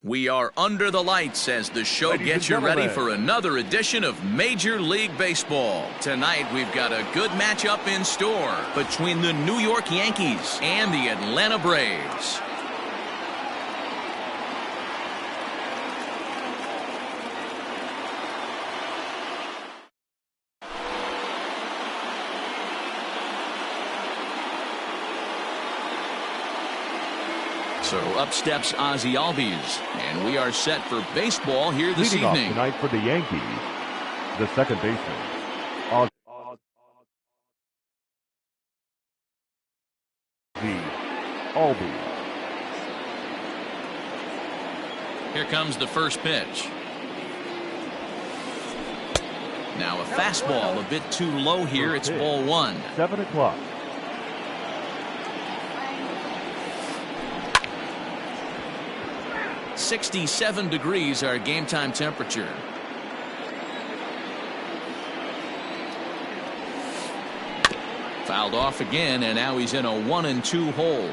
We are under the lights as the show gets you ready for another edition of Major League Baseball. Tonight we've got a good matchup in store between the New York Yankees and the Atlanta Braves. So up steps Ozzie Albies, and we are set for baseball here this evening. Leading off tonight for the Yankees, the second baseman, Ozzie Albies. Here comes the first pitch. Now a fastball a bit too low here. It's ball one. 7 o'clock. .67 degrees our game time temperature. Fouled off again, and now he's in a 1-2 hole.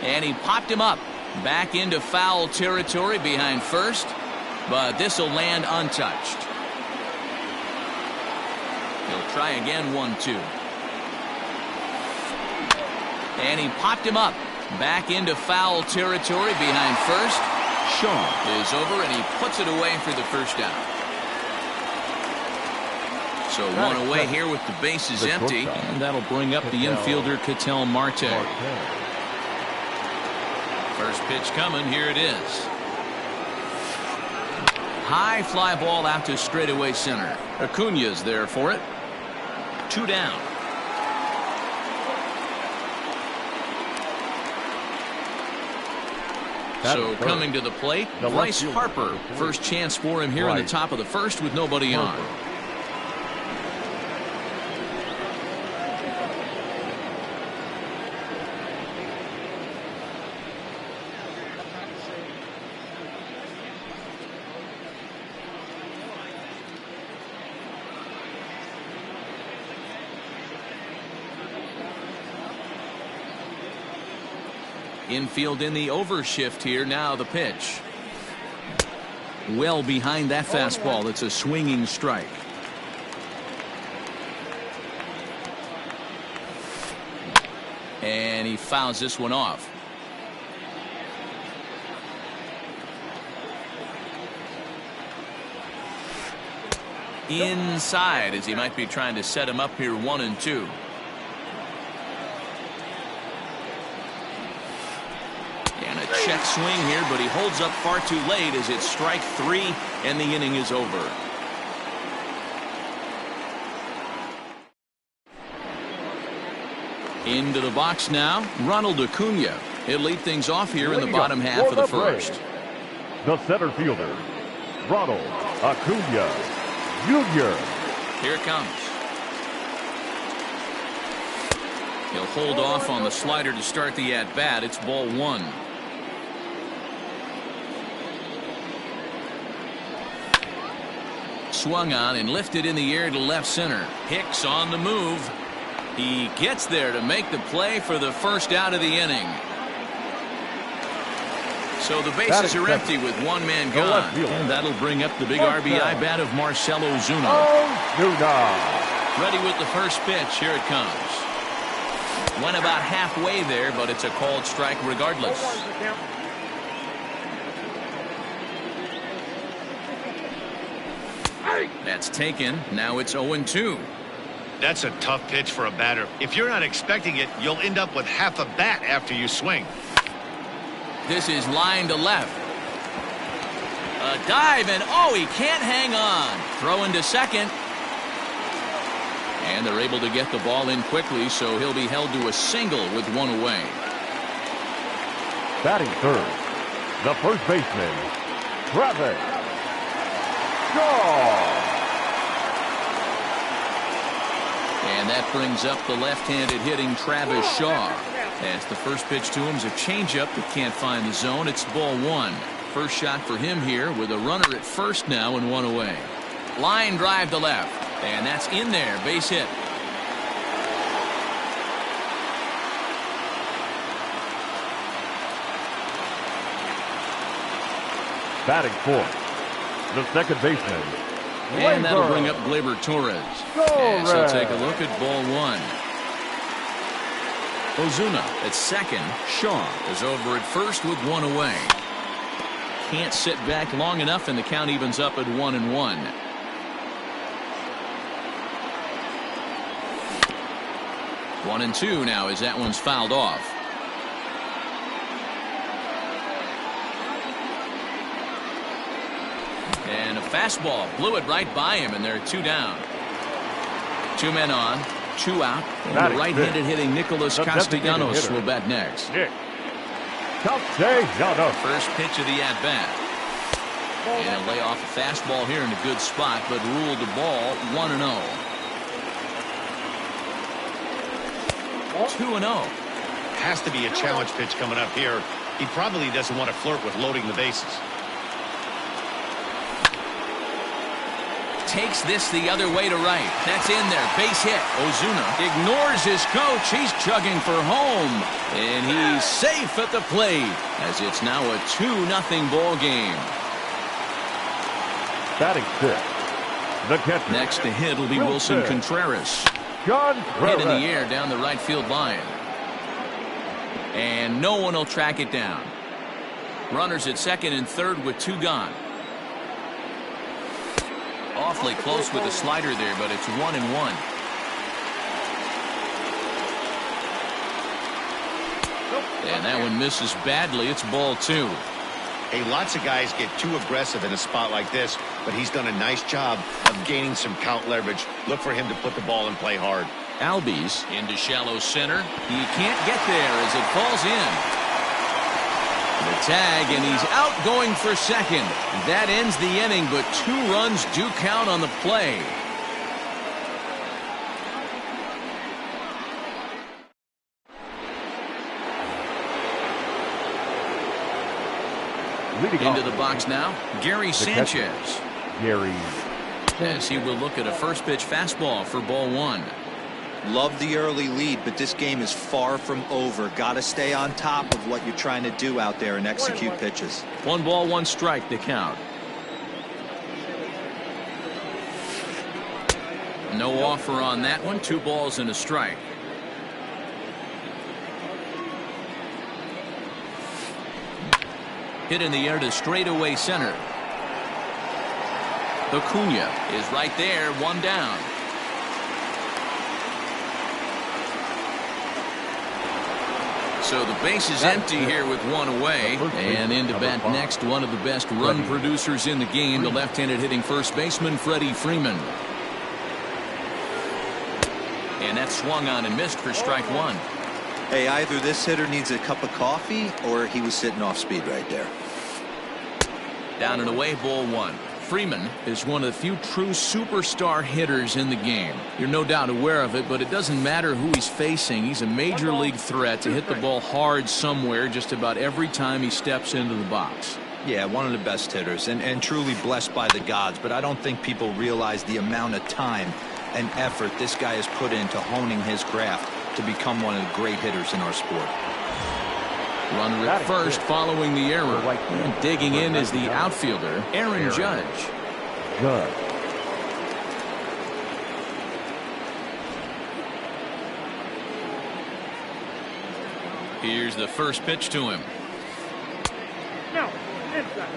And he popped him up back into foul territory behind first, but this will land untouched. He'll try again. 1-2. And he popped him up back into foul territory behind first. Shaw is over, and he puts it away for the first out. So one away here with the bases empty, and that'll bring up the infielder Ketel Marte. First pitch coming. Here it is. High fly ball out to straightaway center. Acuna's there for it. 2 down. So coming to the plate, Bryce Harper. First chance for him here in the top of the first with nobody on. Infield in the overshift here. Now the pitch. Well behind that fastball. It's a swinging strike. And he fouls this one off. Inside, as he might be trying to set him up here. 1-2. Check swing here, but he holds up far too late as it's strike 3 and the inning is over. Into the box now, Ronald Acuna. He'll lead things off here in the bottom half of the first. The center fielder, Ronald Acuna Jr. Here it comes. He'll hold off on the slider to start the at-bat. It's ball 1. Swung on and lifted in the air to left center. Hicks on the move. He gets there to make the play for the first out of the inning. So the bases are empty with one man gone. And that'll bring up the big RBI bat of Marcell Ozuna. Ready with the first pitch. Here it comes. Went about halfway there, but it's a called strike regardless. That's taken. Now it's 0-2. That's a tough pitch for a batter. If you're not expecting it, you'll end up with half a bat after you swing. This is line to left. A dive, and oh, he can't hang on. Throw into second. And they're able to get the ball in quickly, so he'll be held to a single with one away. Batting third, the first baseman, Travis Shaw. And that brings up the left-handed hitting Travis Shaw. As the first pitch to him is a changeup that can't find the zone. It's ball 1. First shot for him here with a runner at first now and one away. Line drive to left. And that's in there. Base hit. Batting fourth, the second baseman. And that'll bring up Gleyber Torres. And so take a look at ball one. Ozuna at second. Shaw is over at first with one away. Can't sit back long enough, and the count evens up at 1-1. One and two now as that one's fouled off. And a fastball blew it right by him, and there are two down. Two men on, two out, and the right-handed hitting Nicholas Castellanos will bat next. Castellanos. First pitch of the at-bat. And a lay off a fastball here in a good spot, but ruled the ball 1-0. 2-0. Has to be a challenge pitch coming up here. He probably doesn't want to flirt with loading the bases. Takes this the other way to right. That's in there. Base hit. Ozuna ignores his coach. He's chugging for home. And he's safe at the plate as it's now a 2-0 ball game. Batting fifth, the catcher. Next to hit will be Wilson Contreras. Hit in the air down the right field line. And no one will track it down. Runners at second and third with two gone. Awfully close with the slider there, but it's 1-1. And that one misses badly. It's ball two. Hey, lots of guys get too aggressive in a spot like this, but he's done a nice job of gaining some count leverage. Look for him to put the ball in play hard. Albies into shallow center. He can't get there as it falls in. The tag, and he's out going for second. That ends the inning, but 2 runs do count on the play. Into the box now, Gary Sanchez. Gary. As he will look at a first pitch fastball for ball one. Love the early lead, but this game is far from over. Got to stay on top of what you're trying to do out there and execute pitches. 1 ball, 1 strike to count. No offer on that one. 2 balls and a strike. Hit in the air to straightaway center. Acuna is right there, 1 down. So the base is empty here with 1 away. And in to bat next, one of the best run producers in the game, the left-handed hitting first baseman, Freddie Freeman. And that swung on and missed for strike 1. Hey, either this hitter needs a cup of coffee or he was sitting off speed right there. Down and away, ball 1. Freeman is one of the few true superstar hitters in the game. You're no doubt aware of it, but it doesn't matter who he's facing. He's a major league threat to hit the ball hard somewhere just about every time he steps into the box. Yeah, one of the best hitters and truly blessed by the gods, but I don't think people realize the amount of time and effort this guy has put into honing his craft to become one of the great hitters in our sport. Runner at first following the error. And digging in is the outfielder, Aaron Judge. Good. Here's the first pitch to him. No, inside.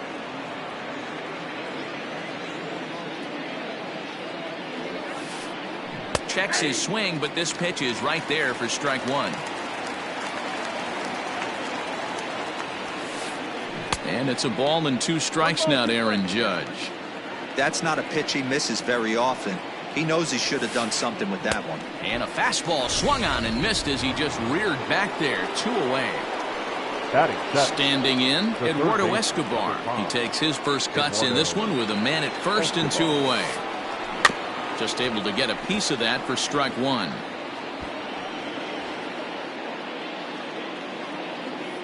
Checks his swing, but this pitch is right there for strike 1. And it's a ball and 2 strikes now to Aaron Judge. That's not a pitch he misses very often. He knows he should have done something with that one. And a fastball swung on and missed as he just reared back there. 2 away. Standing in, Eduardo Escobar. He takes his first cuts in this one with a man at first and 2 away. Just able to get a piece of that for strike 1.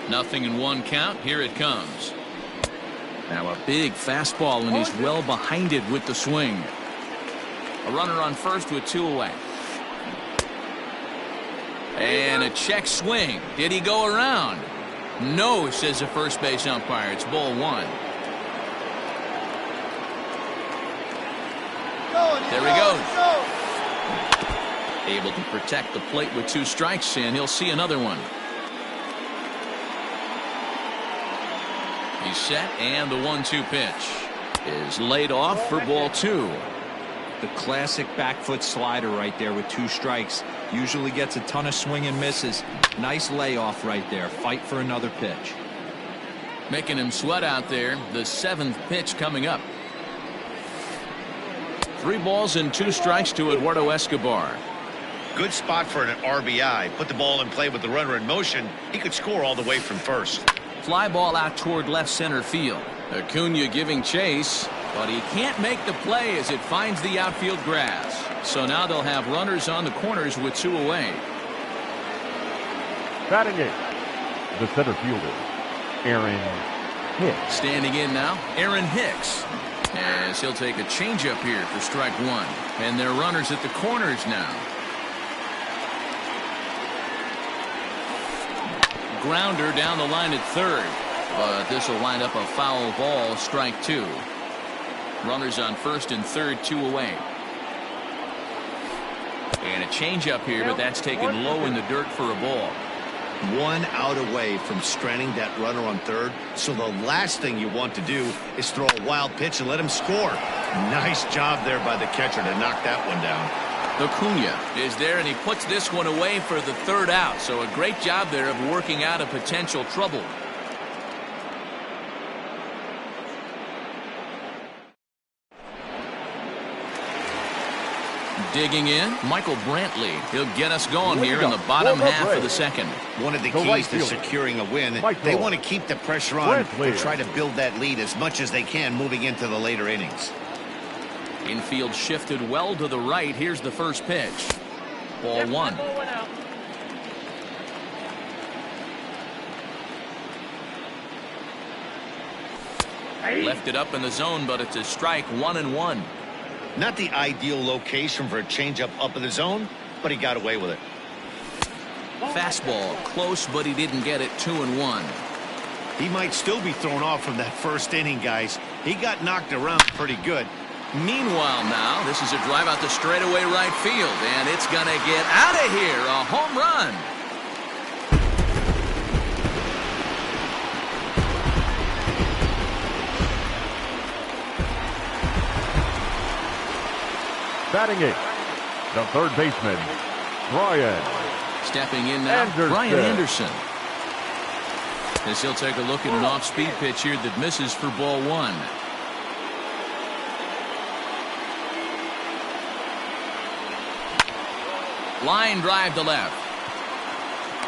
0-1 count. Here it comes. Now a big fastball, and he's well behind it with the swing. A runner on first with 2 away. And a check swing. Did he go around? No, says the first base umpire. It's ball 1. There he goes. Able to protect the plate with 2 strikes, and he'll see another one. He's set, and the 1-2 pitch is laid off for ball 2. The classic back foot slider right there with 2 strikes. Usually gets a ton of swing and misses. Nice layoff right there. Fight for another pitch. Making him sweat out there. The 7th pitch coming up. 3 balls and 2 strikes to Eduardo Escobar. Good spot for an RBI. Put the ball in play with the runner in motion. He could score all the way from first. Fly ball out toward left center field. Acuna giving chase, but he can't make the play as it finds the outfield grass. So now they'll have runners on the corners with 2 away. Batting eighth, the center fielder, Aaron Hicks. Standing in now, Aaron Hicks. As he'll take a changeup here for strike 1. And they're runners at the corners now. Grounder down the line at third, but this will wind up a foul ball, strike 2. Runners on first and third, 2 away. And a changeup here, but that's taken low in the dirt for a ball. 1 out away from stranding that runner on third, so the last thing you want to do is throw a wild pitch and let him score. Nice job there by the catcher to knock that one down. Acuna is there, and he puts this one away for the 3rd out. So a great job there of working out a potential trouble. Digging in, Michael Brantley. He'll get us going here in the bottom half of the 2nd. One of the keys to securing a win, they want to keep the pressure on and try to build that lead as much as they can moving into the later innings. Infield shifted well to the right. Here's the first pitch. Ball 1. Left it up in the zone, but it's a strike, 1-1. Not the ideal location for a changeup up in the zone, but he got away with it. Fastball close, but he didn't get it. 2-1. He might still be thrown off from that first inning, guys. He got knocked around pretty good. Meanwhile now, this is a drive out the straightaway right field, and it's going to get out of here. A home run. Batting eighth, the third baseman, Brian. Stepping in now, Anderson. Brian Anderson. As he'll take a look at an off-speed pitch here that misses for ball 1. Line drive to left.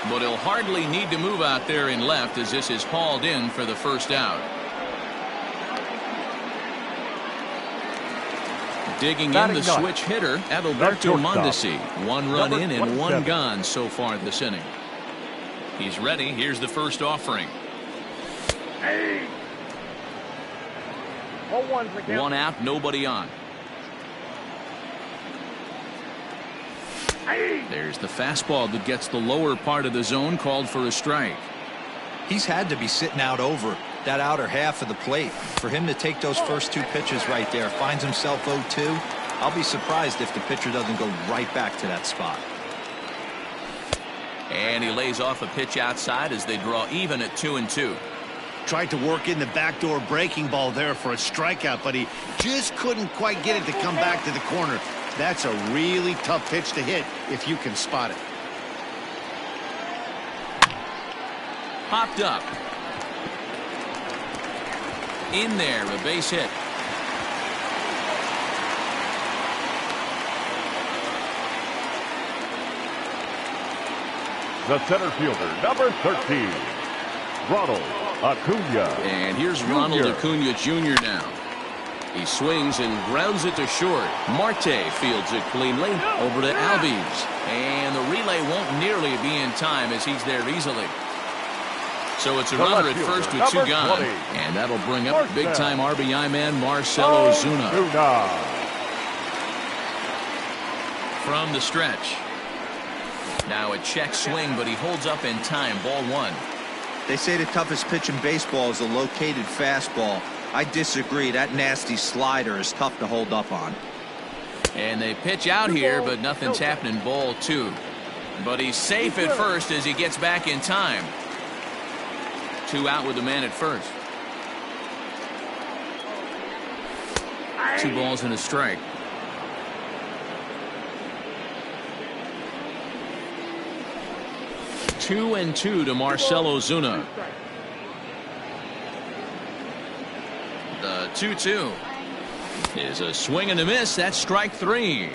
But he'll hardly need to move out there in left as this is hauled in for the 1st out. Digging in the switch hitter, Adalberto Mondesi. 1 run in and 1 gone so far this inning. He's ready. Here's the first offering. 1 out, nobody on. There's the fastball that gets the lower part of the zone, called for a strike. He's had to be sitting out over that outer half of the plate. For him to take those first 2 pitches right there, finds himself 0-2. I'll be surprised if the pitcher doesn't go right back to that spot. And he lays off a pitch outside as they draw even at 2-2. Tried to work in the backdoor breaking ball there for a strikeout, but he just couldn't quite get it to come back to the corner. That's a really tough pitch to hit if you can spot it. Popped up. In there, a base hit. The center fielder, number 13, Ronald Acuna. And here's Ronald Acuna Jr. now. He swings and grounds it to short. Marte fields it cleanly over to Albies. And the relay won't nearly be in time as he's there easily. So it's a runner at first with 2 gone. And that'll bring up big-time RBI man Marcell Ozuna. From the stretch. Now a check swing, but he holds up in time. Ball 1. They say the toughest pitch in baseball is a located fastball. I disagree. That nasty slider is tough to hold up on. And they pitch out here, but nothing's happening. Ball 2. But he's safe at first as he gets back in time. 2 out with the man at first. 2 balls and a strike. 2-2 to Marcell Ozuna. The 2-2 is a swing and a miss. That's strike 3.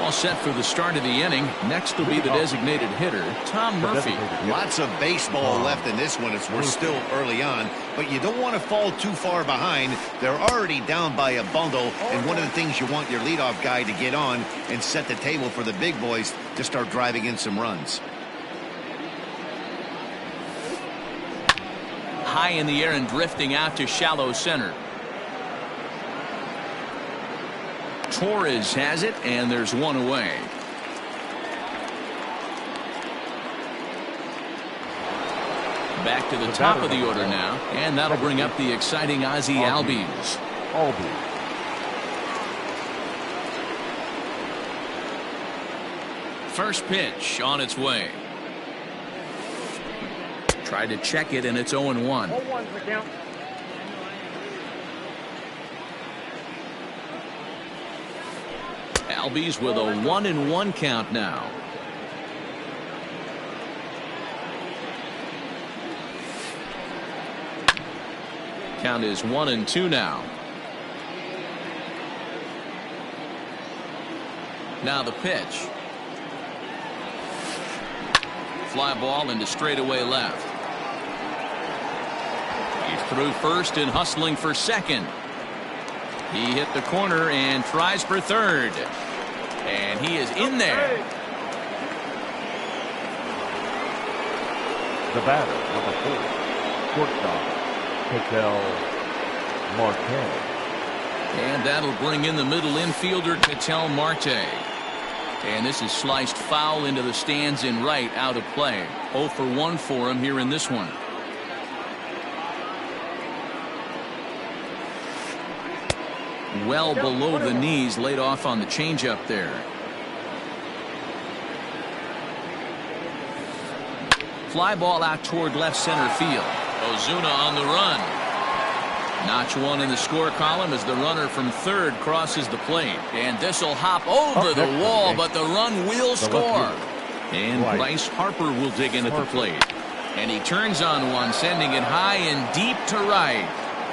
All set for the start of the inning. Next will be the designated hitter, Tom Murphy. Lots of baseball left in this one as we're still early on, but you don't want to fall too far behind. They're already down by a bundle, and one of the things you want your leadoff guy to get on and set the table for the big boys to start driving in some runs. High in the air and drifting out to shallow center. Torres has it, and there's 1 away. Back to the top of the order now, and that'll bring up the exciting Ozzie Albies. First pitch on its way. Tried to check it, and it's 0-1. Albies with a 1-1 count now. Count is 1-2 now. Now the pitch. Fly ball into straightaway left. He's through first and hustling for second. He hit the corner and tries for third. And he is in there. The batter, number 4, shortstop, KSL Marte. And that'll bring in the middle infielder, Ketel Marte. And this is sliced foul into the stands in right, out of play. 0 for 1 for him here in this one. Well below the knees, laid off on the changeup there. Fly ball out toward left center field. Ozuna on the run. Notch 1 in the score column as the runner from third crosses the plate. And this will hop over the wall, but the run will score. And Bryce Harper will dig in at the plate. And he turns on one, sending it high and deep to right.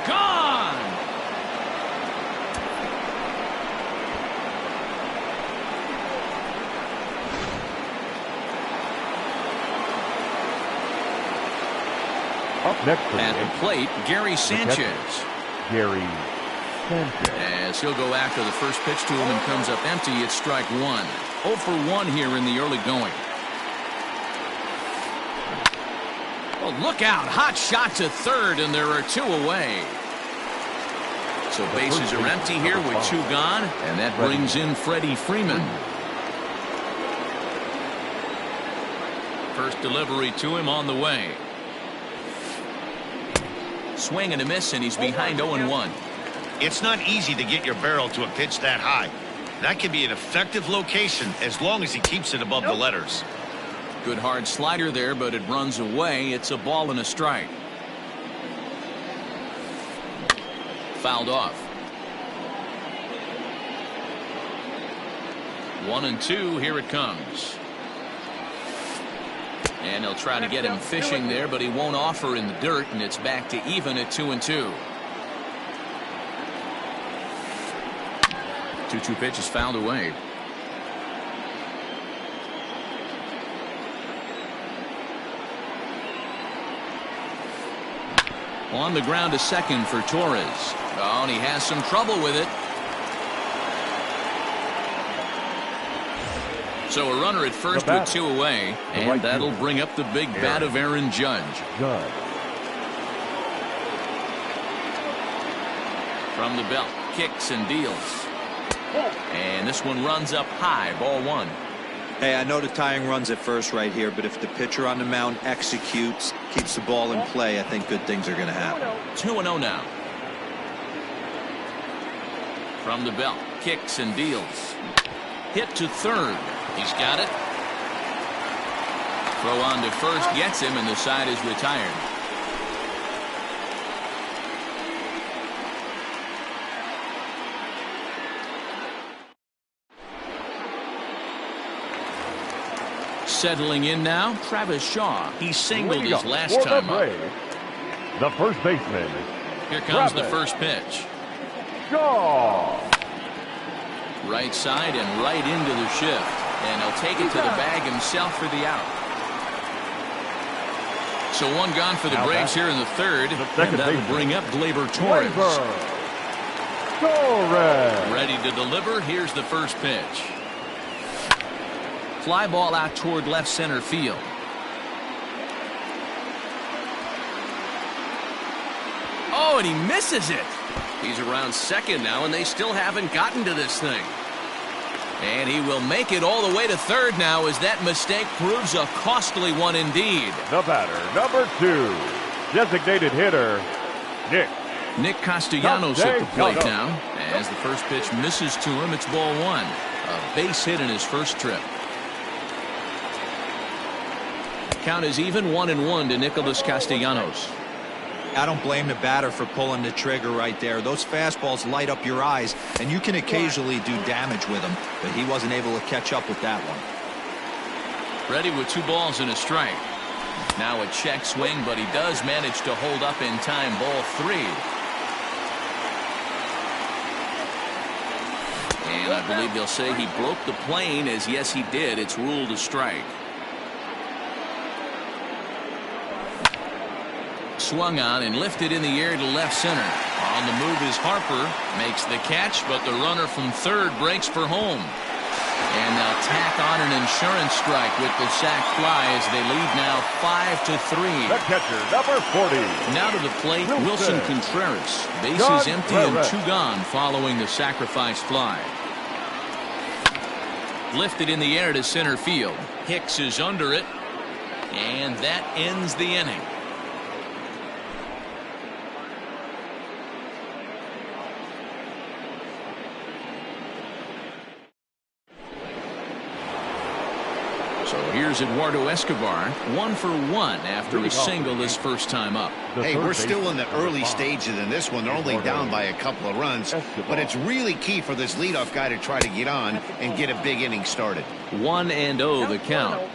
Gone! Up next at the plate, Gary Sanchez. As he'll go after the first pitch to him and comes up empty, it's strike 1. 0 for 1 here in the early going. Oh, look out. Hot shot to third, and there are 2 away. So bases are empty here with 2 gone, and that brings in Freddie Freeman. First delivery to him on the way. Swing and a miss, and he's behind 0-1. It's not easy to get your barrel to a pitch that high. That can be an effective location as long as he keeps it above the letters. Good hard slider there, but it runs away. It's a ball and a strike. Fouled off. 1-2. Here it comes. And they'll try to get him fishing there, but he won't offer in the dirt, and it's back to even at 2-2. 2-2 pitch is fouled away. On the ground to second for Torres. Oh, and he has some trouble with it. So a runner at first with 2 away, and that'll bring up the big bat of Aaron Judge. From the belt, kicks and deals. And this one runs up high, ball 1. Hey, I know the tying runs at first right here, but if the pitcher on the mound executes, keeps the ball in play, I think good things are going to happen. 2-0 now. From the belt, kicks and deals. Hit to third. He's got it. Throw on to first, gets him, and the side is retired. Settling in now, Travis Shaw. He singled his last time up. The first baseman. Here comes the first pitch. Shaw. Right side and right into the shift. And he'll take it to the bag himself for the out. So one gone for the Braves here in the third. And that'll bring up Gleyber Torres. Ready to deliver. Here's the first pitch. Fly ball out toward left center field. Oh, and he misses it. He's around second now, and they still haven't gotten to this thing. And he will make it all the way to third now as that mistake proves a costly one indeed. The batter, number 2, designated hitter, Nick Castellanos at the plate now. As the first pitch misses to him, it's ball 1. A base hit in his first trip. Count is even 1-1 to Nicholas Castellanos. I don't blame the batter for pulling the trigger right there. Those fastballs light up your eyes, and you can occasionally do damage with them, but he wasn't able to catch up with that one. Ready with 2 balls and a strike. Now a check swing, but he does manage to hold up in time. Ball 3. And I believe they'll say he broke the plane, as yes he did. It's ruled a strike. Swung on and lifted in the air to left center. On the move is Harper. Makes the catch, but the runner from third breaks for home. And they'll tack on an insurance strike with the sac fly as they lead now 5-3. The catcher, number 40. Now to the plate, Wilson Contreras. Bases empty and 2 gone following the sacrifice fly. Lifted in the air to center field. Hicks is under it. And that ends the inning. So here's Eduardo Escobar, 1 for 1 after a single his first time up. Hey, we're still in the early stages in this one. They're only down by a couple of runs, but it's really key for this leadoff guy to try to get on and get a big inning started. 1-0 the count.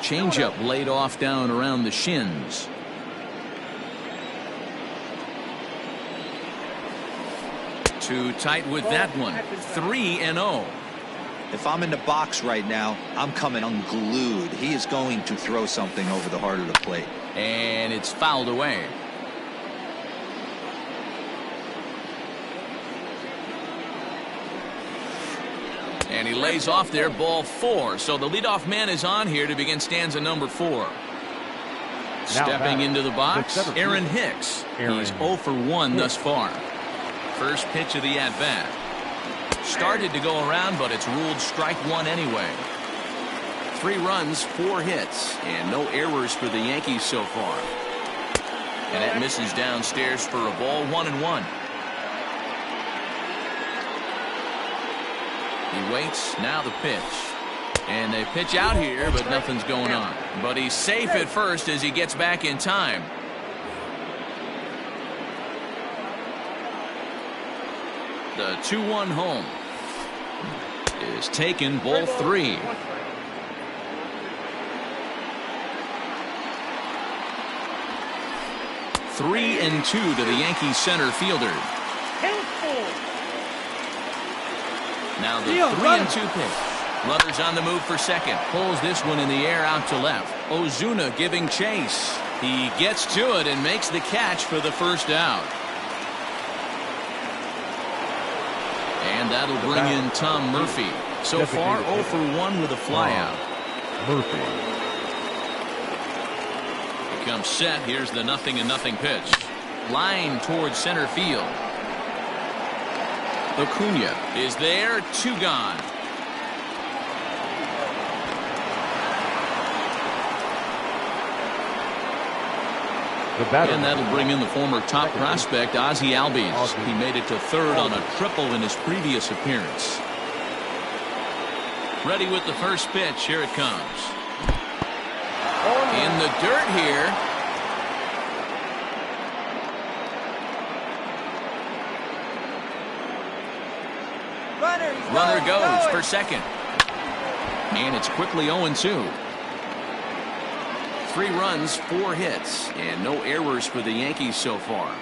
Changeup laid off down around the shins. Too tight with that one. 3-0. If I'm in the box right now, I'm coming unglued. He is going to throw something over the heart of the plate. And it's fouled away. And he lays off there, ball 4. So the leadoff man is on here to begin stanza number 4. Stepping into the box, Aaron Hicks. He's 0 for 1 thus far. First pitch of the at-bat. Started to go around, but it's ruled strike 1 anyway. 3 runs, 4 hits, and no errors for the Yankees so far. And that misses downstairs for a ball. 1-1. He waits. Now the pitch. And they pitch out here, but nothing's going on. But he's safe at first as he gets back in time. The 2-1 home is taken. Ball 3. Three and 2 to the Yankees center fielder. Now the 3-2 pitch. Runners on the move for second. Pulls this one in the air out to left. Ozuna giving chase. He gets to it and makes the catch for the first out. And that'll bring in Tom Murphy. So far 0 for 1 with a flyout. Murphy. He comes set. Here's the 0-0 pitch. Line towards center field. Acuna is there, 2 gone. And that'll bring in the former top prospect, Ozzie Albies. He made it to third on a triple in his previous appearance. Ready with the first pitch. Here it comes. In the dirt here. Runner goes for second. And it's quickly 0-2. 3 runs, 4 hits, and no errors for the Yankees so far.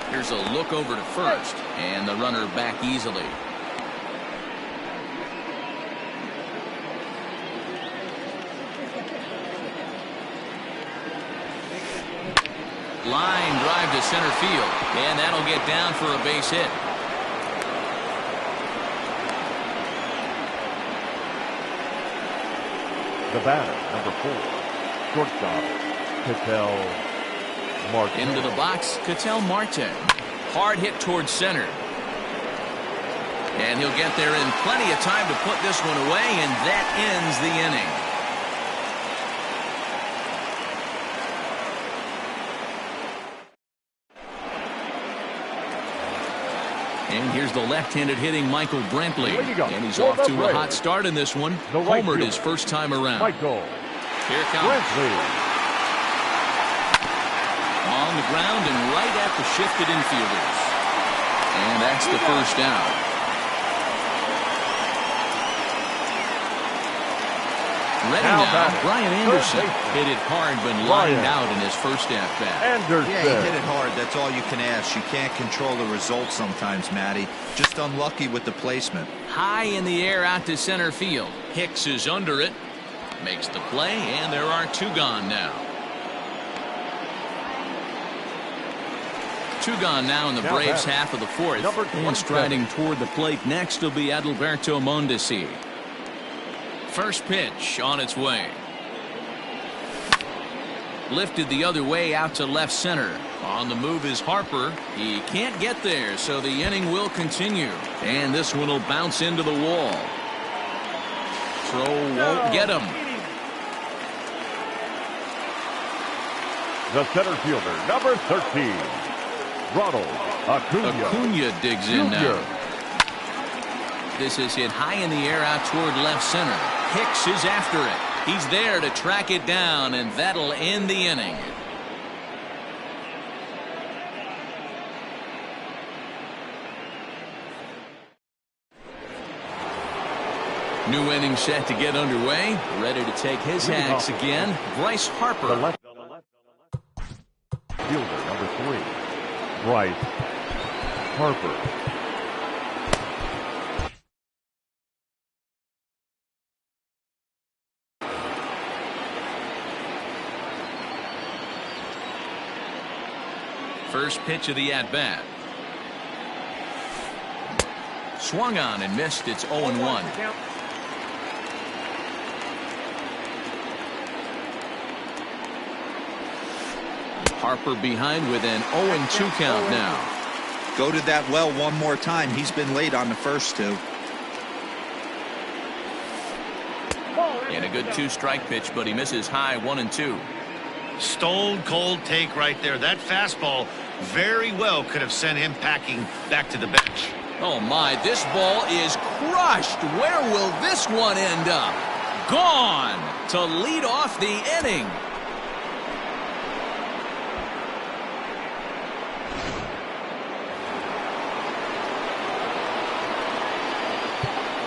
Here's a look over to first, and the runner back easily. Line drive to center field, and that'll get down for a base hit. The batter, number 4. Shortstop, Ketel Marte. Into the box, Ketel Marte. Hard hit towards center. And he'll get there in plenty of time to put this one away, and that ends the inning. And here's the left-handed hitting Michael Brantley. And he's off to a hot start in this one. Homered his first time around. Michael Here comes. Brantley. On the ground and right at the shifted infielders. And that's the first down. Ready now, Brian Anderson hit it hard but lined out in his first at-bat. Anderson. Yeah, he hit it hard. That's all you can ask. You can't control the result sometimes, Matty. Just unlucky with the placement. High in the air out to center field. Hicks is under it. Makes the play, and there are 2 gone now. 2 gone now in the Braves half of the 4th. And striding toward the plate next will be Adalberto Mondesi. First pitch on its way. Lifted the other way out to left center. On the move is Harper. He can't get there, so the inning will continue. And this one will bounce into the wall. Throw won't get him. The center fielder, number 13, Ronald Acuna. Acuna digs in now. This is hit high in the air out toward left center. Hicks is after it. He's there to track it down, and that'll end the inning. New inning set to get underway. Ready to take his hacks again. Bryce Harper. The left fielder, number 3, Bryce Harper. First pitch of the at-bat. Swung on and missed. It's 0-1. Harper behind with an 0-2 count now. Go to that well one more time. He's been late on the first 2. And a good 2-strike pitch, but he misses high 1-2. Stone cold take right there. That fastball very well could have sent him packing back to the bench. Oh my, this ball is crushed. Where will this one end up? Gone to lead off the inning.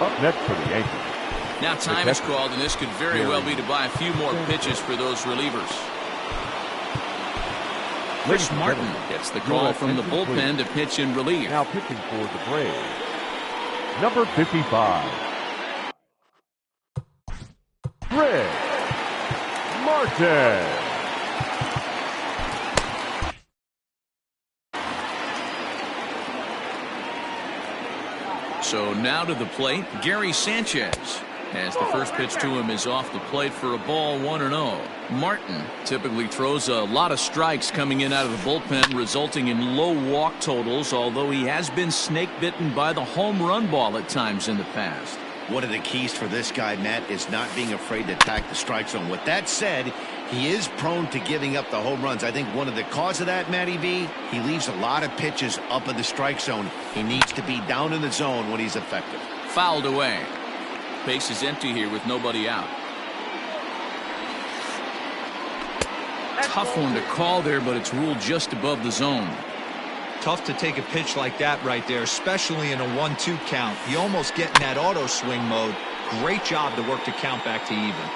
Up next for the Yankees. Now time is called, and this could very well be to buy a few more pitches for those relievers. Chris Martin gets the call from the bullpen to pitch in relief. Now pitching for the Braves, number 55, Greg Martin. So now to the plate, Gary Sanchez. as the first pitch to him is off the plate for a ball, 1-0. Martin typically throws a lot of strikes coming in out of the bullpen, resulting in low walk totals, although he has been snake bitten by the home run ball at times in the past. One of the keys for this guy, Matt, is not being afraid to attack the strike zone. With that said, he is prone to giving up the home runs. I think one of the cause of that, Matty B, he leaves a lot of pitches up in the strike zone. He needs to be down in the zone when he's effective. Fouled away. Base is empty here with nobody out. Tough one to call there, but it's ruled just above the zone. Tough to take a pitch like that right there, especially in a 1-2 count. You almost get in that auto swing mode. Great job to work the count back to even.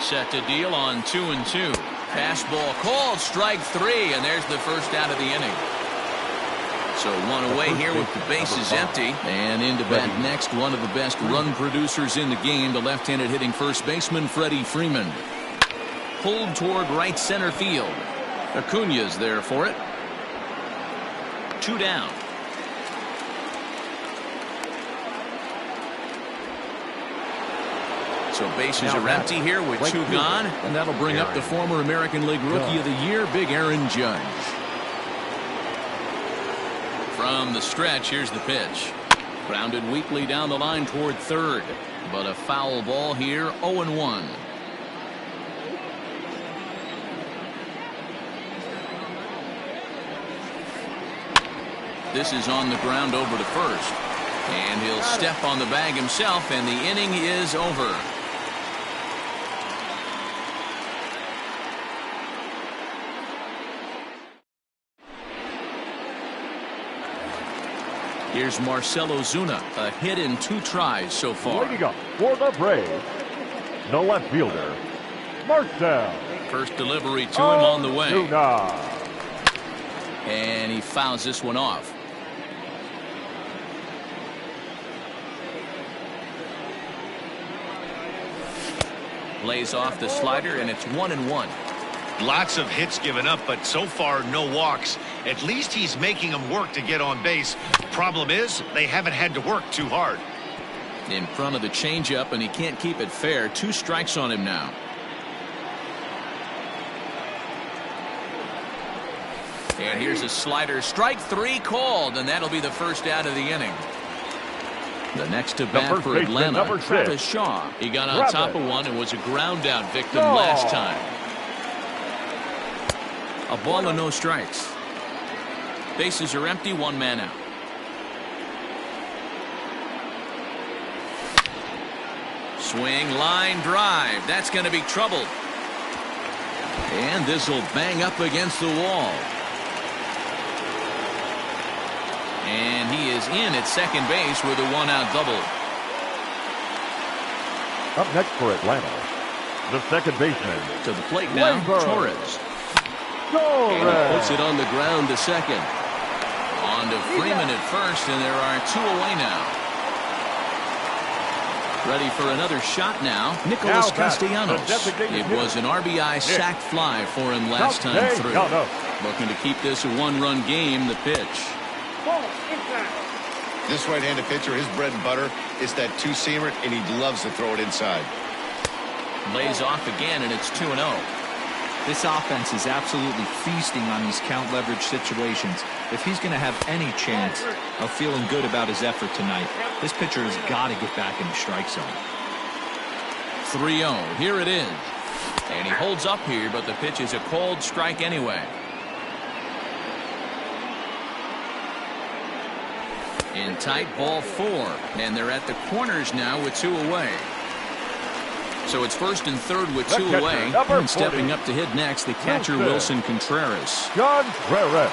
Set to deal on 2-2. Fastball called, strike 3, and there's the first out of the inning. So one away here with the bases empty. And into bat next, one of the best run producers in the game, the left-handed hitting first baseman, Freddie Freeman. Pulled toward right center field. Acuna's there for it. 2 down. So bases are empty here with 2 gone. And that'll bring up the former American League Rookie of the Year, Big Aaron Judge. From the stretch, here's the pitch. Grounded weakly down the line toward third. But a foul ball here, 0-1. This is on the ground over to first. And he'll step on the bag himself, and the inning is over. Here's Marcell Ozuna, a hit in 2 tries so far. Leading up for the Braves, the left fielder, Marcell. First delivery to him on the way. Ozuna. And he fouls this one off. Lays off the slider, and it's 1-1. Lots of hits given up, but so far no walks. At least he's making them work to get on base. Problem is, they haven't had to work too hard. In front of the changeup, and he can't keep it fair. 2 strikes on him now. And here's a slider. Strike 3 called, and that'll be the first out of the inning. The next to bat for Atlanta, Travis Shaw. He got on top of one and was a ground out victim last time. A ball and no strikes. Bases are empty, 1 man out. Swing, line drive. That's going to be trouble. And this will bang up against the wall. And he is in at second base with a 1-out double. Up next for Atlanta, the second baseman. To the plate now, Torres. And he puts it on the ground to second. On to Freeman at first, and there are 2 away now. Ready for another shot now, Nicholas Castellanos. It was an RBI sac fly for him last time through. Looking to keep this a 1-run game. The pitch. This right-handed pitcher, his bread and butter is that 2-seamer, and he loves to throw it inside. Lays off again, and it's 2-0. This offense is absolutely feasting on these count leverage situations. If he's going to have any chance of feeling good about his effort tonight, this pitcher has got to get back in the strike zone. 3-0. Here it is. And he holds up here, but the pitch is a called strike anyway. In tight, ball 4. And they're at the corners now with 2 away. So it's first and third with 2 away. And stepping up to hit next, the catcher, Wilson Contreras. Contreras.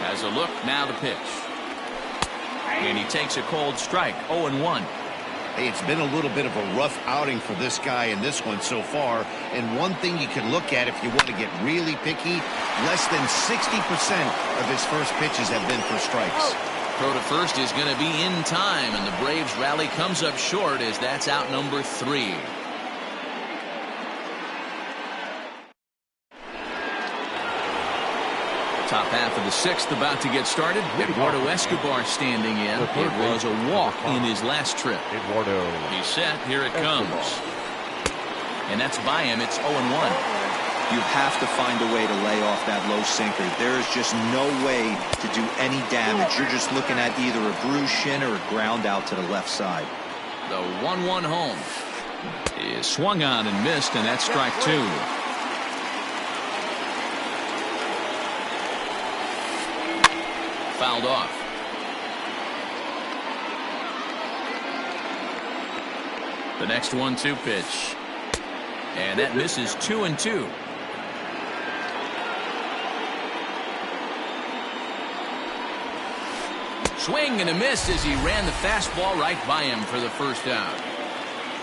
Has a look, now the pitch. And he takes a cold strike, 0-1. Hey, it's been a little bit of a rough outing for this guy in this one so far. And one thing you can look at if you want to get really picky, less than 60% of his first pitches have been for strikes. Throw to first is going to be in time, and the Braves rally comes up short as that's out number 3. Top half of the 6th about to get started. Eduardo Escobar standing in. It was a walk in his last trip. Eduardo. He's set. Here it comes. And that's by him. It's 0-1. You have to find a way to lay off that low sinker. There is just no way to do any damage. You're just looking at either a bruised shin or a ground out to the left side. The 1-1 home is swung on and missed, and that's strike 2. Fouled off. The next 1-2 pitch. And that misses 2-2. Swing and a miss as he ran the fastball right by him for the first out.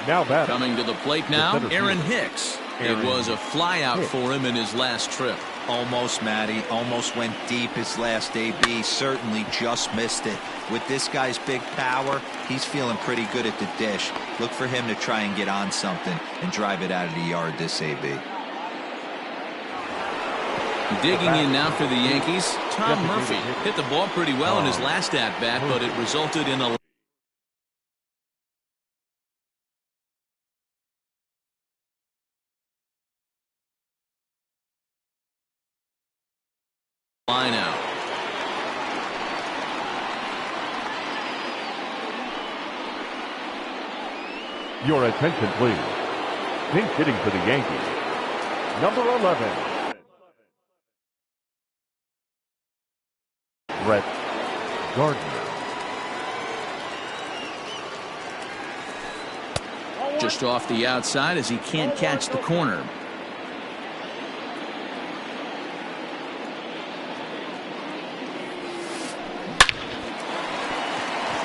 Now batting. Coming to the plate now, Aaron Hicks. It was a fly out for him in his last trip. Almost, Matty. Almost went deep his last AB. Certainly just missed it. With this guy's big power, he's feeling pretty good at the dish. Look for him to try and get on something and drive it out of the yard this AB. Digging in now for the Yankees, Tom Murphy hit the ball pretty well in his last at-bat, but it resulted in a line out. Your attention, please. Pinch hitting for the Yankees. Number 11. Brett Gardner. Just off the outside as he can't catch the corner.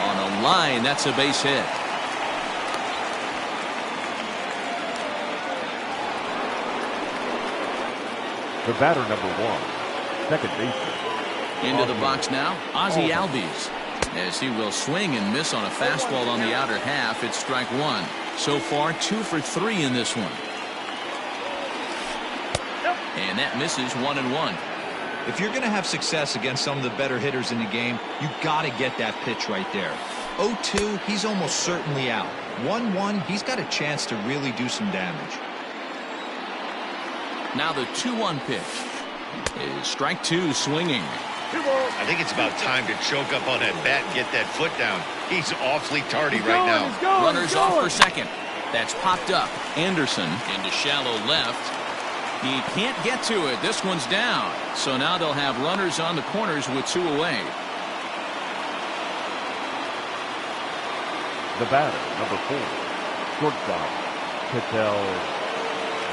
On a line, that's a base hit. The batter, number 1. Second baseman. Into the box now, Ozzie Albies. As he will swing and miss on a fastball on the outer half, it's strike 1. So far, 2 for 3 in this one. And that misses 1-1. If you're going to have success against some of the better hitters in the game, you got to get that pitch right there. 0-2, he's almost certainly out. 1-1, he's got a chance to really do some damage. Now the 2-1 pitch is strike 2 swinging. I think it's about time to choke up on that bat and get that foot down. He's awfully tardy right now. Runners off for second. That's popped up. Anderson into shallow left. He can't get to it. This one's down. So now they'll have runners on the corners with 2 away. The batter, number 4. Shortstop, Ketel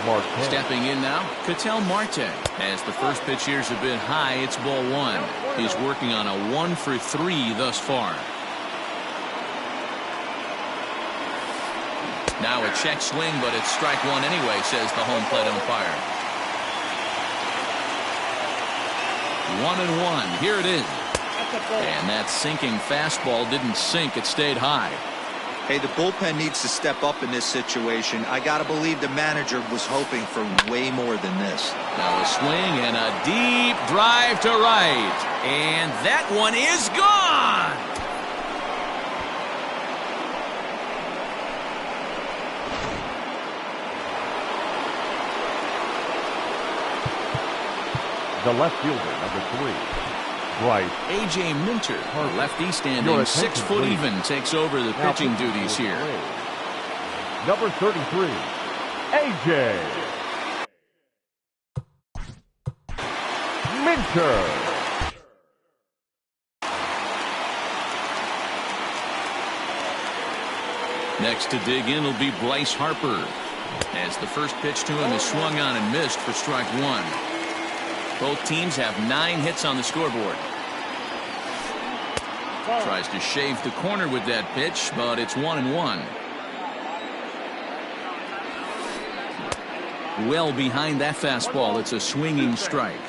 Marte. Stepping in now, Ketel Marte. As the first pitch here's a bit high, it's ball 1. He's working on a 1 for 3 thus far. Now a check swing, but it's strike 1 anyway, says the home plate umpire. 1-1. Here it is. And that sinking fastball didn't sink. It stayed high. Hey, the bullpen needs to step up in this situation. I got to believe the manager was hoping for way more than this. Now a swing and a deep drive to right. And that one is gone. The left fielder, number 3. Bryce. A.J. Minter, lefty standing 6 foot even, takes over the pitching duties here. Number 33, A.J. Minter. Next to dig in will be Bryce Harper. As the first pitch to him is swung on and missed for strike 1. Both teams have 9 hits on the scoreboard. Tries to shave the corner with that pitch, but it's 1-1. Well behind that fastball, it's a swinging strike.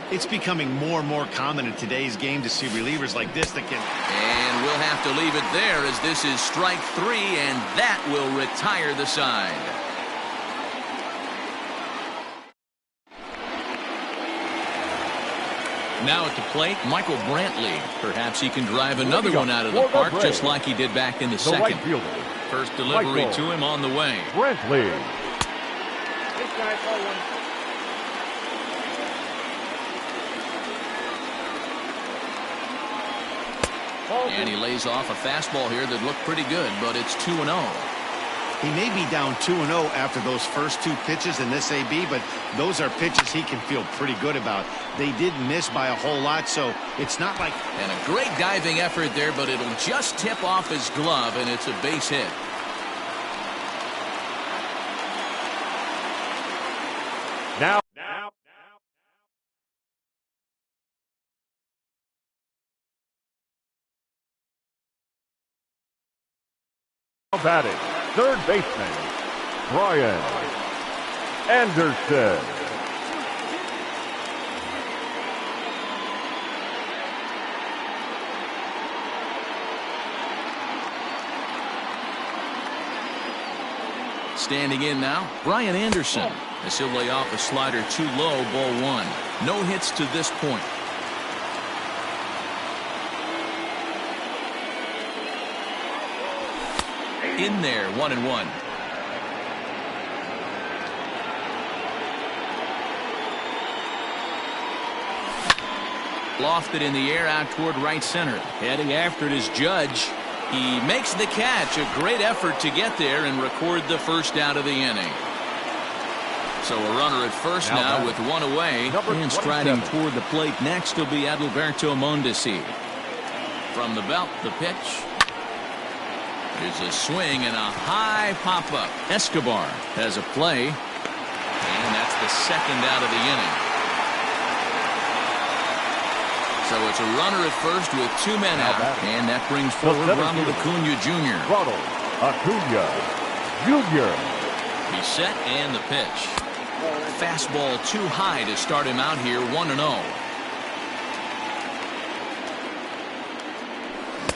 It's becoming more and more common in today's game to see relievers like this that can... And we'll have to leave it there as this is strike 3, and that will retire the side. Now at the plate, Michael Brantley. Perhaps he can drive another one out of the park just like he did back in the second. Right fielder, First delivery Michael to him on the way. Brantley. This guy called one. And he lays off a fastball here that looked pretty good, but it's 2-0. He may be down 2-0 after those first 2 pitches in this AB, but those are pitches he can feel pretty good about. They did miss by a whole lot, so it's not like... And a great diving effort there, but it'll just tip off his glove, and it's a base hit. Now batting, third baseman, Brian Anderson. Standing in now, Brian Anderson. As he'll lay off a slider too low, ball 1. No hits to this point. In there, 1-1. Lofted in the air out toward right center. Heading after it is Judge. He makes the catch. A great effort to get there and record the first out of the inning. So a runner at first now with 1 away. And striding toward the plate next will be Adalberto Mondesi. From the belt, the pitch. There's a swing and a high pop-up. Escobar has a play. And that's the second out of the inning. So it's a runner at first with 2 men out. And that brings forward Ronald Acuna Jr. Ronald Acuna Jr. He's set and the pitch. Fastball too high to start him out here, 1-0.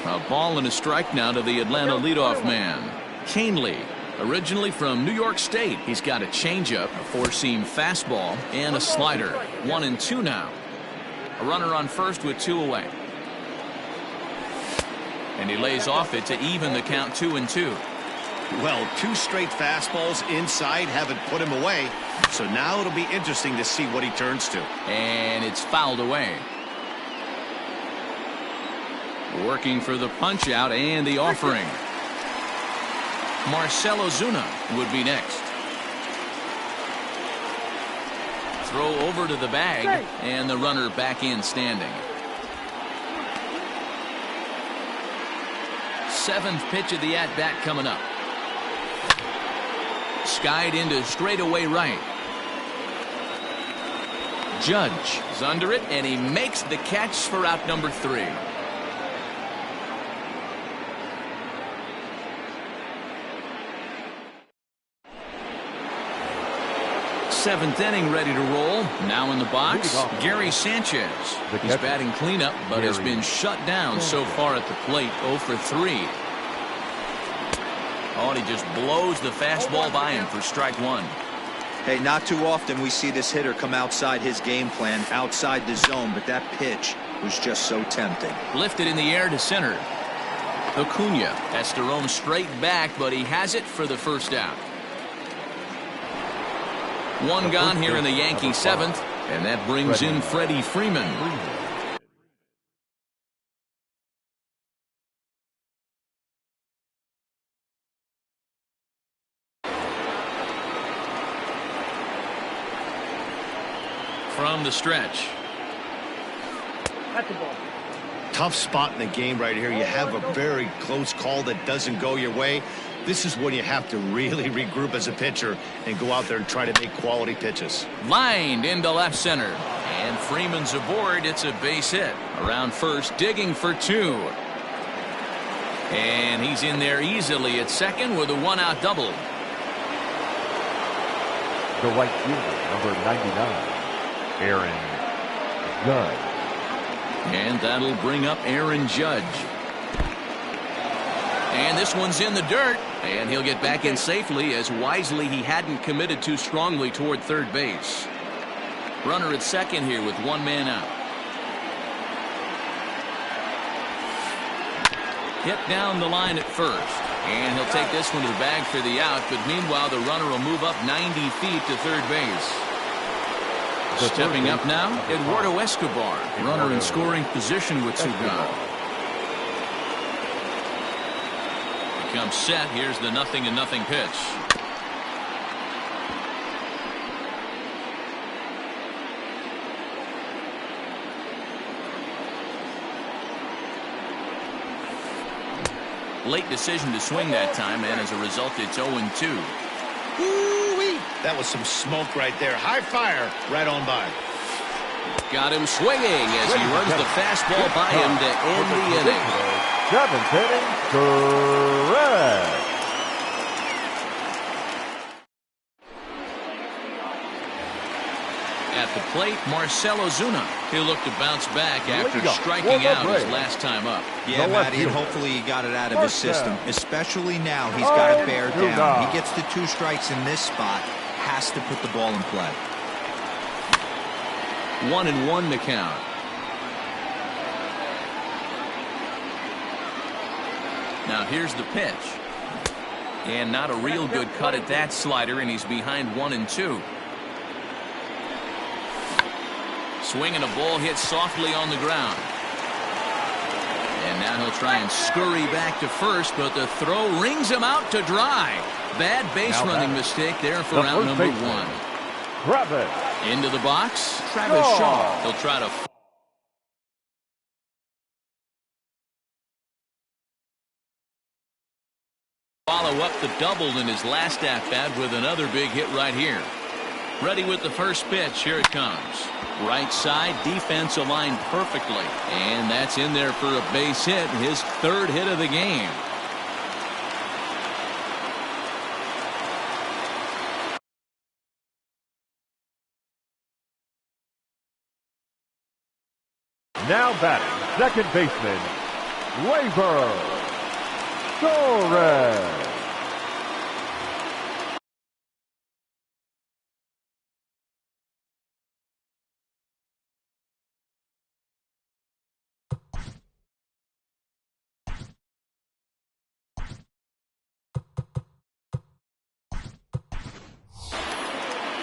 A ball and a strike now to the Atlanta leadoff man, Canely. Originally from New York State, he's got a changeup, a four-seam fastball, and a slider. 1-2 now. A runner on first with 2 away. And he lays off it to even the count 2-2. Well, 2 straight fastballs inside haven't put him away. So now it'll be interesting to see what he turns to. And it's fouled away. Working for the punch out and the offering. Marcell Ozuna would be next. Throw over to the bag and the runner back in standing. 7th pitch of the at-bat coming up. Skied into straightaway right. Judge is under it and he makes the catch for out number 3. Seventh inning ready to roll. Now in the box, Gary Sanchez. He's batting cleanup, but has been shut down so far at the plate. 0 for 3. Oh, and he just blows the fastball by him for strike 1. Hey, not too often we see this hitter come outside his game plan, outside the zone, but that pitch was just so tempting. Lifted in the air to center. Acuna has to roam straight back, but he has it for the first out. 1 gone here in the Yankee 7th, and that brings in Freddie Freeman. From the stretch. That's the ball. Tough spot in the game right here. You have a very close call that doesn't go your way. This is when you have to really regroup as a pitcher and go out there and try to make quality pitches. Lined into left center. And Freeman's aboard. It's a base hit. Around first, digging for 2. And he's in there easily at second with a 1-out double. The right fielder, number 99, Aaron Judge. And that'll bring up Aaron Judge. And this one's in the dirt. And he'll get back in safely, as wisely he hadn't committed too strongly toward third base. Runner at second here with one man out. Hit down the line at first. And he'll take this one to the bag for the out. But meanwhile, the runner will move up 90 feet to third base. Stepping up now, Eduardo Escobar. Runner in scoring position with two gone. Becomes set. Here's the 0-0 pitch. Late decision to swing that time, and as a result, it's 0-2. Ooh-wee. That was some smoke right there. High fire right on by. Got him swinging as he runs the fastball by him to end the inning. Seventh inning, correct. At the plate, Marcell Ozuna. He'll look to bounce back after striking out his last time up. Yeah, Matty, and hopefully he got it out of his system. Especially now, he's got to bear down. He gets the 2 strikes in this spot, has to put the ball in play. 1-1 to count. Now here's the pitch. And not a real good cut at that slider, and he's behind 1-2. Swinging a ball hit softly on the ground. And now he'll try and scurry back to first, but the throw rings him out to dry. Bad base running mistake there for out number 1. Travis. Into the box, Travis Shaw. He'll try to follow up the double in his last at-bat with another big hit right here. Ready with the first pitch. Here it comes. Right side, defense aligned perfectly. And that's in there for a base hit, his 3rd hit of the game. Now batting, second baseman, Gleyber Torres.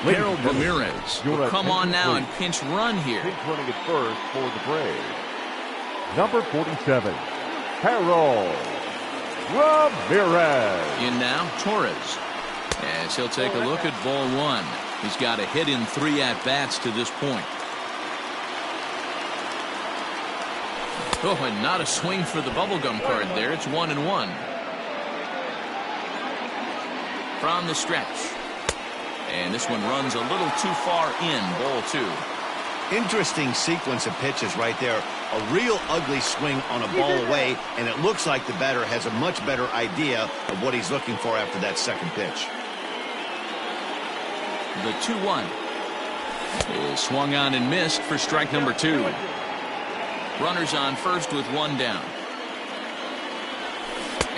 Harold Ramirez will come on now and pinch run here. Pinch running at first for the Braves. Number 47, Harold Ramirez. In now, Torres. As he'll take a look at ball 1. He's got a hit in 3 at-bats to this point. Oh, and not a swing for the bubblegum card there. It's 1-1. From the stretch. And this one runs a little too far in, ball 2. Interesting sequence of pitches right there. A real ugly swing on a ball away, and it looks like the batter has a much better idea of what he's looking for after that second pitch. The 2-1 is swung on and missed for strike number 2. Runners on first with 1 down.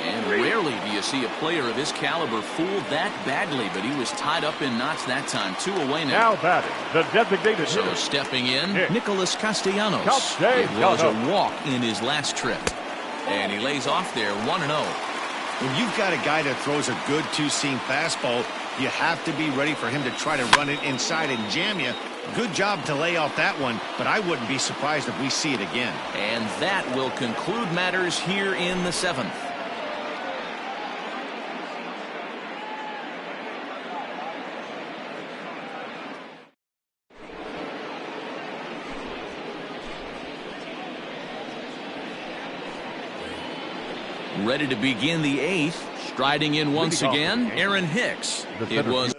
And rarely do you see a player of his caliber fooled that badly, but he was tied up in knots that time. 2 away now. Now batting, the designated So hitter. stepping in, Nicholas Castellanos. Castellanos. It was a walk in his last trip. And he lays off there 1-0. When you've got a guy that throws a good 2-seam fastball, you have to be ready for him to try to run it inside and jam you. Good job to lay off that one, but I wouldn't be surprised if we see it again. And that will conclude matters here in the 7th. Ready to begin the 8th. Striding in once again, Aaron Hicks. It was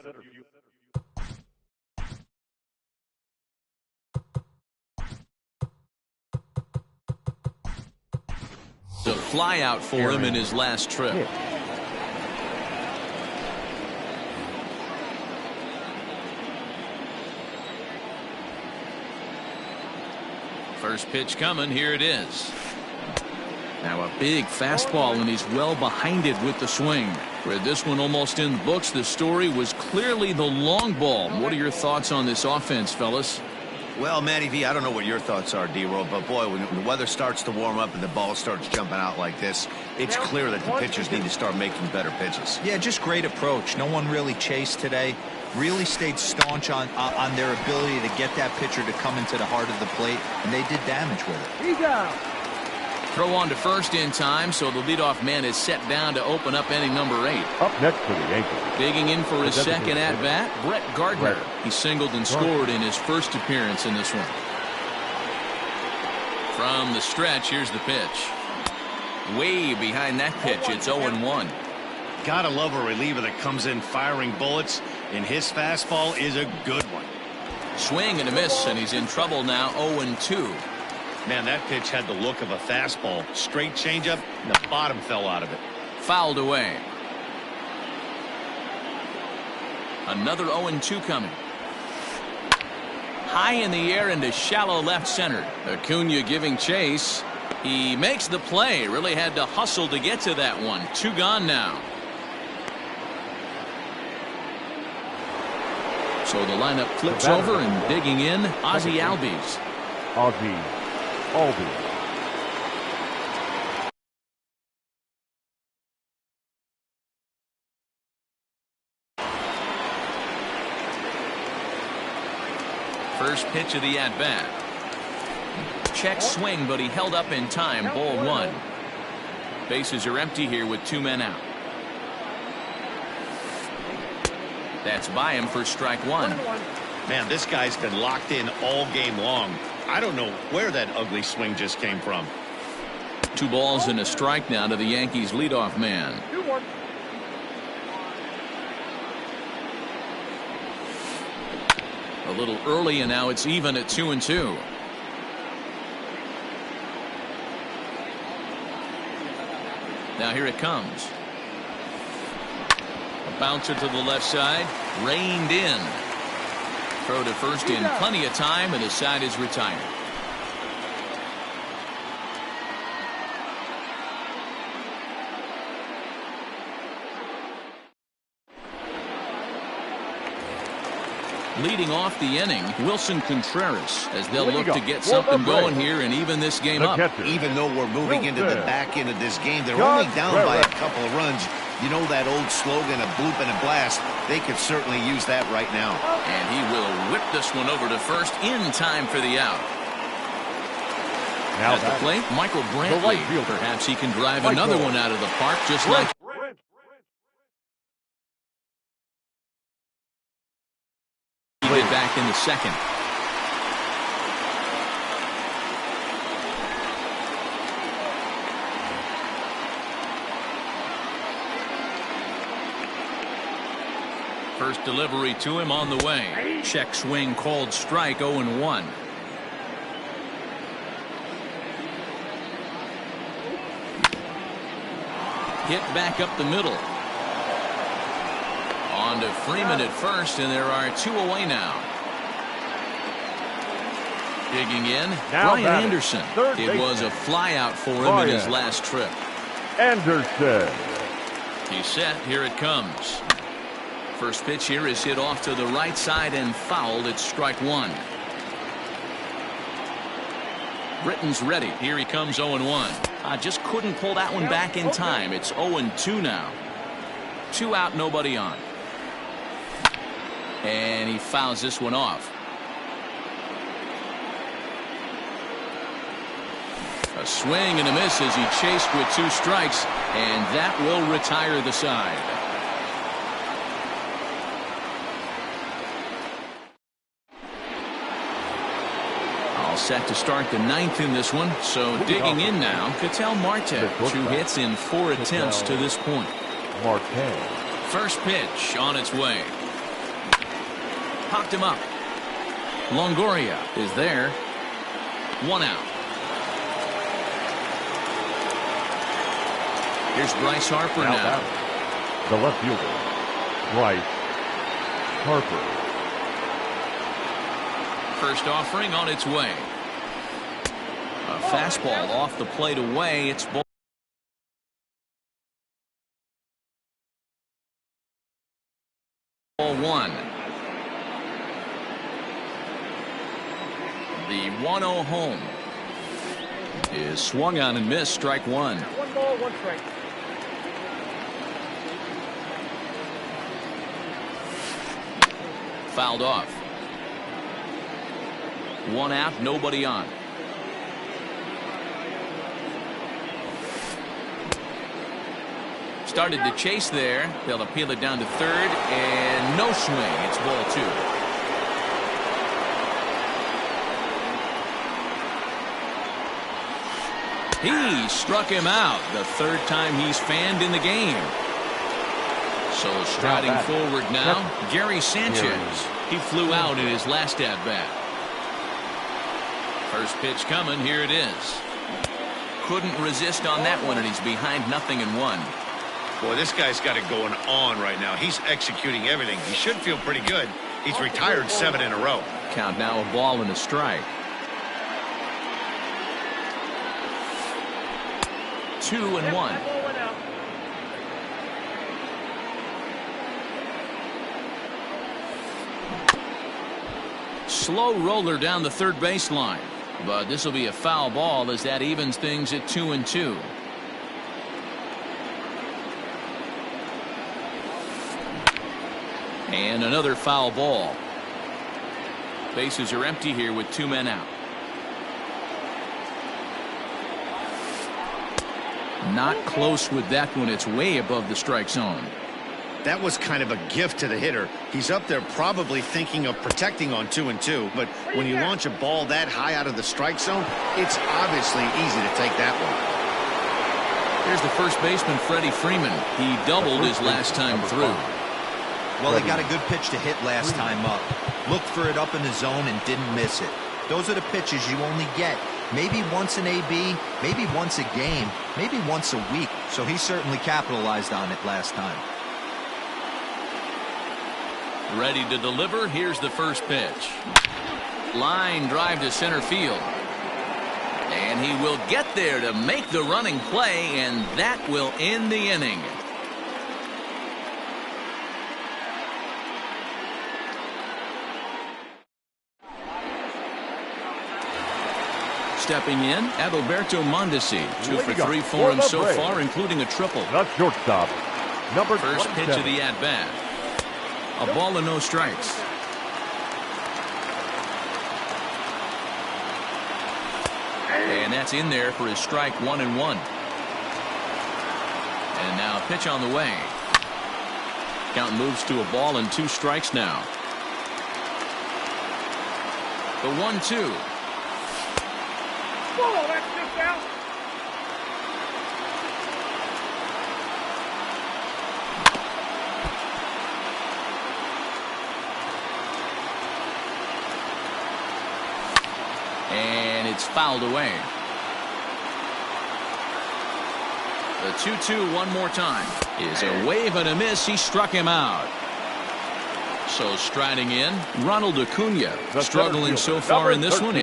the fly out for him in his last trip. First pitch coming. Here it is. Now a big fastball, and he's well behind it with the swing. With this one almost in the books, the story was clearly the long ball. What are your thoughts on this offense, fellas? Well, Matty V, I don't know what your thoughts are, D-Roll, but boy, when the weather starts to warm up and the ball starts jumping out like this, it's clear that the pitchers need to start making better pitches. Yeah, just great approach. No one really chased today. Really stayed staunch on their ability to get that pitcher to come into the heart of the plate, and they did damage with it. He's out. Throw on to first in time, so the leadoff man is set down to open up inning number 8. Up next for the Yankees. Digging in for his second at-bat, Brett Gardner. He singled and scored in his first appearance in this one. From the stretch, here's the pitch. Way behind that pitch, it's 0-1. Gotta love a reliever that comes in firing bullets, and his fastball is a good one. Swing and a miss, and he's in trouble now, 0-2. Man, that pitch had the look of a fastball. Straight changeup, and the bottom fell out of it. Fouled away. Another 0-2 coming. High in the air into shallow left center. Acuna giving chase. He makes the play. Really had to hustle to get to that one. 2 gone now. So the lineup flips over, and digging in, Ozzie Albies. Ozzie Albies. First pitch of the at-bat. Check swing, but he held up in time. Ball 1. Bases are empty here with 2 men out. That's by him for strike 1. Man, this guy's been locked in all game long. I don't know where that ugly swing just came from. 2 balls and a strike now to the Yankees leadoff man. 2-1. A little early, and now it's even at 2-2. Now here it comes. A bouncer to the left side, reined in. Throw to first in plenty of time, and the side is retired. Leading off the inning, Wilson Contreras, as they'll look to get something going here and even this game up. Even though we're moving into the back end of this game, they're only down by a couple of runs. You know that old slogan, a bloop and a blast. They could certainly use that right now. And he will whip this one over to first in time for the out. Now at the plate, Michael Brantley. Perhaps he can drive another one out of the park, just like he did back in the second. First delivery to him on the way. Check swing called strike, 0-1. Hit back up the middle. On to Freeman at first, and there are 2 away now. Digging in, Brian Anderson. It was a flyout for him in his last trip. Anderson. He's set. Here it comes. First pitch here is hit off to the right side and fouled. It's strike 1. Britton's ready. Here he comes, 0-1. Just couldn't pull that one back in time. It's 0-2 now. 2 out, nobody on. And he fouls this one off. A swing and a miss as he chased with 2 strikes, and that will retire the side. All set to start the 9th in this one. So digging in now, Ketel Marte. 2 hits in 4 attempts to this point. Marte. First pitch on its way. Popped him up. Longoria is there. 1 out. Here's Bryce Harper now. The left fielder, Bryce Harper. First offering on its way. fastball off the plate away. It's ball 1. The 1-0 home is swung on and missed. Strike one. 1 ball, 1 strike. Fouled off. 1 out, nobody on. Started to chase there. They'll appeal it down to third, and no swing. It's ball 2. He struck him out. The 3rd time he's fanned in the game. So striding forward now, Gary Sanchez. He flew out in his last at-bat. First pitch coming. Here it is. Couldn't resist on that one, and he's behind 0-1. Boy, this guy's got it going on right now. He's executing everything. He should feel pretty good. He's retired 7 in a row. Count now a ball and a strike. 2-1. That ball went out. Slow roller down the third baseline. But this will be a foul ball as that evens things at 2-2. And another foul ball. Bases are empty here with 2 men out. Not close with that one. It's way above the strike zone. That was kind of a gift to the hitter. He's up there probably thinking of protecting on 2-2, but when you launch a ball that high out of the strike zone, it's obviously easy to take that one. Here's the first baseman, Freddie Freeman. He doubled his last time through. Well, he got a good pitch to hit last time up. Looked for it up in the zone and didn't miss it. Those are the pitches you only get maybe once in AB, maybe once a game, maybe once a week. So he certainly capitalized on it last time. Ready to deliver. Here's the first pitch. Line drive to center field. And he will get there to make the running play, and that will end the inning. Stepping in, Adalberto Mondesi. 2 for 3 for him so far, including a triple. The shortstop, number First pitch of the at-bat. A ball and no strikes. And that's in there for his strike 1-1. And now a pitch on the way. Count moves to a ball and 2 strikes now. The 1-2. Whoa, that's just out. And it's fouled away. The 2-2 one more time is a wave and a miss. He struck him out. So striding in, Ronald Acuna, struggling so far in this one.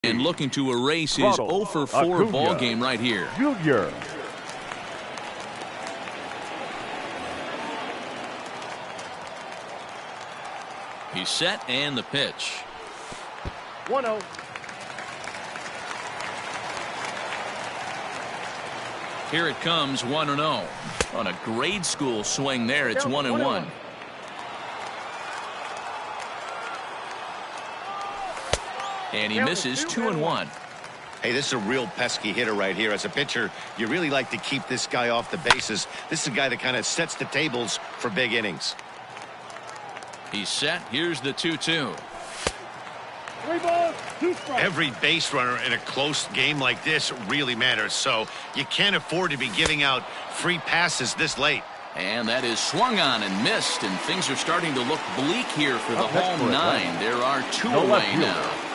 And looking to erase his 0 for 4 ball game right here. Junior. He's set, and the pitch. 1-0. Here it comes, 1-0. On a grade school swing there, it's 1-1. And he misses 2-1. Hey, this is a real pesky hitter right here. As a pitcher, you really like to keep this guy off the bases. This is a guy that kind of sets the tables for big innings. He's set. Here's the 2-2. 3 balls, 2 strikes. Every base runner in a close game like this really matters, so you can't afford to be giving out free passes this late. And that is swung on and missed, and things are starting to look bleak here for the home 9. There are 2 away now.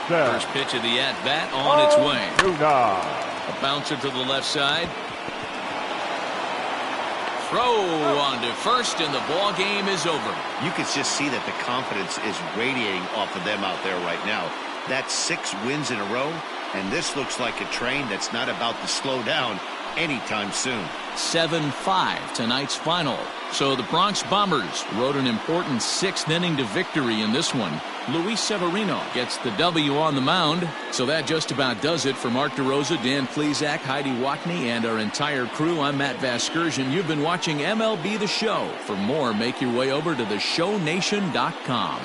First pitch of the at-bat on its way. A bouncer to the left side. throw on to first, and the ball game is over. You can just see that the confidence is radiating off of them out there right now. That's 6 wins in a row, and this looks like a train that's not about to slow down anytime soon. 7-5 tonight's final. So the Bronx Bombers rode an important 6th inning to victory in this one. Luis Severino gets the W on the mound. So that just about does it for Mark DeRosa, Dan Plesac, Heidi Watney, and our entire crew. I'm Matt Vasgersian. You've been watching MLB The Show. For more, make your way over to theshownation.com.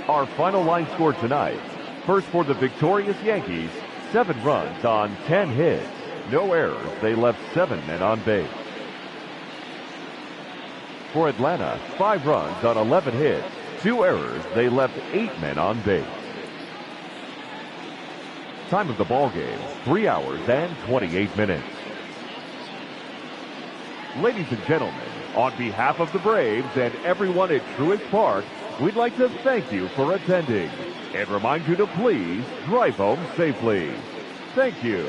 Our final line score tonight. First for the victorious Yankees, 7 runs on 10 hits. No errors. They left 7 men on base. For Atlanta, 5 runs on 11 hits. 2 errors. They left 8 men on base. Time of the ball game, 3 hours and 28 minutes. Ladies and gentlemen, on behalf of the Braves and everyone at Truist Park, we'd like to thank you for attending and remind you to please drive home safely. Thank you.